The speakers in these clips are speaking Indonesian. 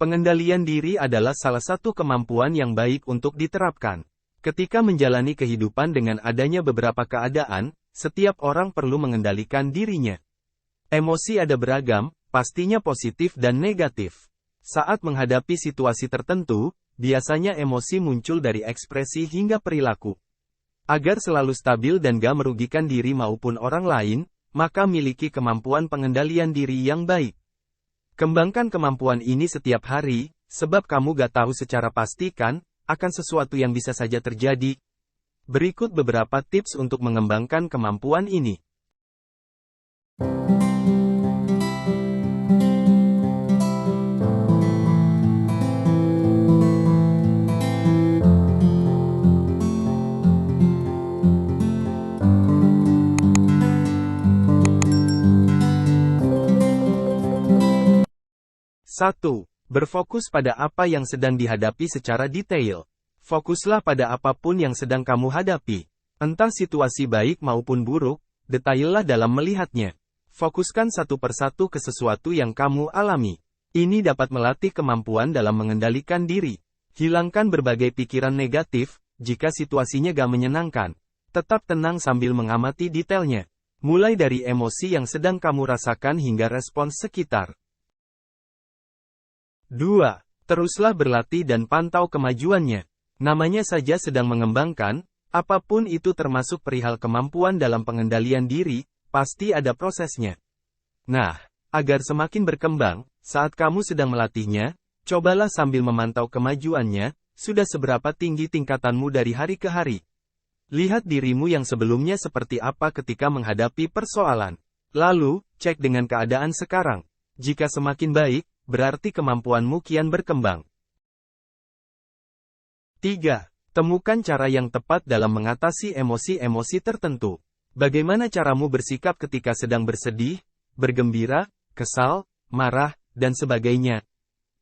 Pengendalian diri adalah salah satu kemampuan yang baik untuk diterapkan. Ketika menjalani kehidupan dengan adanya beberapa keadaan, setiap orang perlu mengendalikan dirinya. Emosi ada beragam, pastinya positif dan negatif. Saat menghadapi situasi tertentu, biasanya emosi muncul dari ekspresi hingga perilaku. Agar selalu stabil dan gak merugikan diri maupun orang lain, maka miliki kemampuan pengendalian diri yang baik. Kembangkan kemampuan ini setiap hari, sebab kamu gak tahu secara pasti kan, akan sesuatu yang bisa saja terjadi. Berikut beberapa tips untuk mengembangkan kemampuan ini. Satu, berfokus pada apa yang sedang dihadapi secara detail. Fokuslah pada apapun yang sedang kamu hadapi. Entah situasi baik maupun buruk, detaillah dalam melihatnya. Fokuskan satu persatu ke sesuatu yang kamu alami. Ini dapat melatih kemampuan dalam mengendalikan diri. Hilangkan berbagai pikiran negatif, jika situasinya gak menyenangkan. Tetap tenang sambil mengamati detailnya. Mulai dari emosi yang sedang kamu rasakan hingga respons sekitar. 2. Teruslah berlatih dan pantau kemajuannya. Namanya saja sedang mengembangkan, apapun itu termasuk perihal kemampuan dalam pengendalian diri, pasti ada prosesnya. Nah, agar semakin berkembang, saat kamu sedang melatihnya, cobalah sambil memantau kemajuannya, sudah seberapa tinggi tingkatanmu dari hari ke hari. Lihat dirimu yang sebelumnya seperti apa ketika menghadapi persoalan. Lalu, cek dengan keadaan sekarang. Jika semakin baik, berarti kemampuanmu kian berkembang. 3. Temukan cara yang tepat dalam mengatasi emosi-emosi tertentu. Bagaimana caramu bersikap ketika sedang bersedih, bergembira, kesal, marah, dan sebagainya?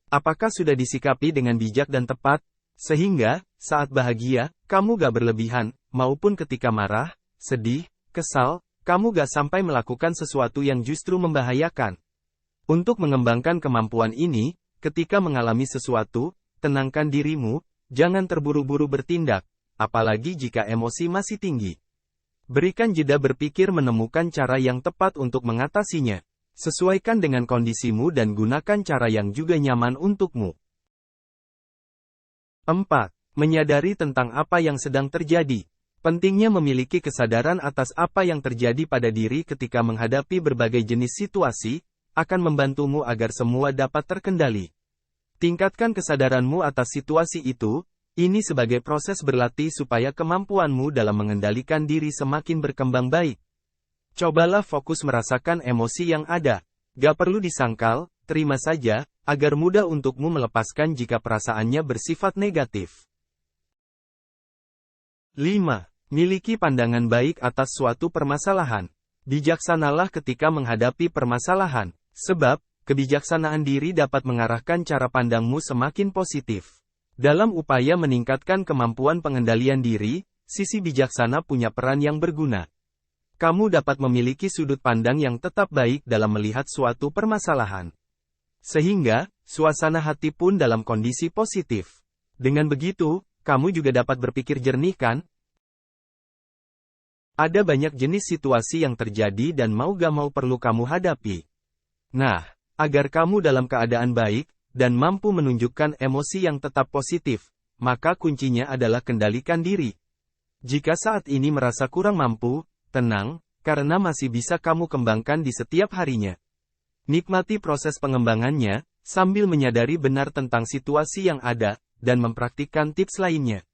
Apakah sudah disikapi dengan bijak dan tepat, sehingga, saat bahagia, kamu gak berlebihan, maupun ketika marah, sedih, kesal, kamu gak sampai melakukan sesuatu yang justru membahayakan? Untuk mengembangkan kemampuan ini, ketika mengalami sesuatu, tenangkan dirimu, jangan terburu-buru bertindak, apalagi jika emosi masih tinggi. Berikan jeda berpikir menemukan cara yang tepat untuk mengatasinya. Sesuaikan dengan kondisimu dan gunakan cara yang juga nyaman untukmu. 4. Menyadari tentang apa yang sedang terjadi. Pentingnya memiliki kesadaran atas apa yang terjadi pada diri ketika menghadapi berbagai jenis situasi, akan membantumu agar semua dapat terkendali. Tingkatkan kesadaranmu atas situasi itu, ini sebagai proses berlatih supaya kemampuanmu dalam mengendalikan diri semakin berkembang baik. Cobalah fokus merasakan emosi yang ada. Gak perlu disangkal, terima saja, agar mudah untukmu melepaskan jika perasaannya bersifat negatif. 5. Miliki pandangan baik atas suatu permasalahan. Bijaksanalah ketika menghadapi permasalahan. Sebab, kebijaksanaan diri dapat mengarahkan cara pandangmu semakin positif. Dalam upaya meningkatkan kemampuan pengendalian diri, sisi bijaksana punya peran yang berguna. Kamu dapat memiliki sudut pandang yang tetap baik dalam melihat suatu permasalahan. Sehingga, suasana hati pun dalam kondisi positif. Dengan begitu, kamu juga dapat berpikir jernih kan? Ada banyak jenis situasi yang terjadi dan mau gak mau perlu kamu hadapi. Nah, agar kamu dalam keadaan baik, dan mampu menunjukkan emosi yang tetap positif, maka kuncinya adalah kendalikan diri. Jika saat ini merasa kurang mampu, tenang, karena masih bisa kamu kembangkan di setiap harinya. Nikmati proses pengembangannya, sambil menyadari benar tentang situasi yang ada, dan mempraktikkan tips lainnya.